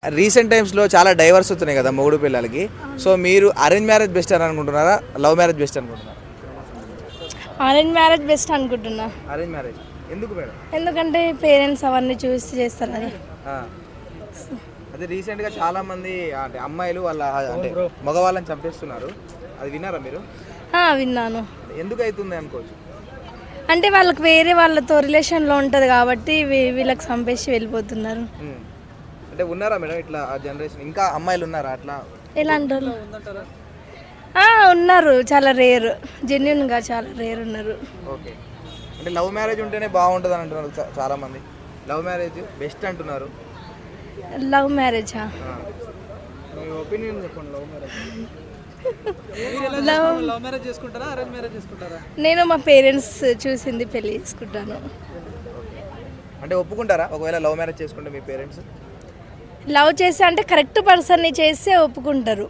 Recent టైమ్స్లో చాలా divorce అవుతున్నాయి కదా మొగుడు పిల్లలకి. సో మీరు అరేంజ్ మ్యారేజ్ బెస్ట్ అని అనుకుంటున్నారా, లవ్ మ్యారేజ్ బెస్ట్ అనుకుంటున్నారా? అరేంజ్ మ్యారేజ్ బెస్ట్ అనుకుంటున్నా. అరేంజ్ మ్యారేజ్ ఎందుకు మేడం? ఎందుకంటే పేరెంట్స్ అవన్నీ చూసి చేస్తారు కదా. అదే రీసెంట్గా చాలా మంది అంటే అమ్మాయిలు వాళ్ళ అంటే మగవాళ్ళని చంపేస్తున్నారు, అది విన్నారా మీరు? విన్నాను. ఎందుకు అవుతుంది అనుకోవచ్చు? అంటే వాళ్ళకి వేరే వాళ్ళతో రిలేషన్లో ఉంటుంది కాబట్టి వీళ్ళకి చంపేసి వెళ్ళిపోతున్నారు. అంటే ఉన్నారా మేడం ఇట్లా ఆ జనరేషన్ ఇంకా అమ్మాయిలు ఉన్నారా అట్లా? ఎలాంటి వాళ్ళు ఉన్నారు, చాలా రేర్, జెన్యున్గా చాలా రేర్ ఉన్నారు. ఓకే, అంటే లవ్ మ్యారేజ్ ఉంటేనే బాగుంటుంది అని అంటున్నారు చాలా మంది. లవ్ మ్యారేజ్ బెస్ట్ అంటున్నారు. లవ్ మ్యారేజా? మీ ఒపీనియన్ చెప్పండి. లవ్ మ్యారేజ్ చేసుకుంటారా, అరేంజ్ మ్యారేజ్ చేసుకుంటారా? నేను మా పేరెంట్స్ చూసింది పెళ్లి చేసుకుంటాను. అంటే ఒప్పుకుంటారా ఒకవేళ లవ్ మ్యారేజ్ చేసుకుంటే మీ పేరెంట్స్? లవ్ చేస్తే అంటే కరెక్ట్ పర్సన్ని చేస్తే ఒప్పుకుంటారు.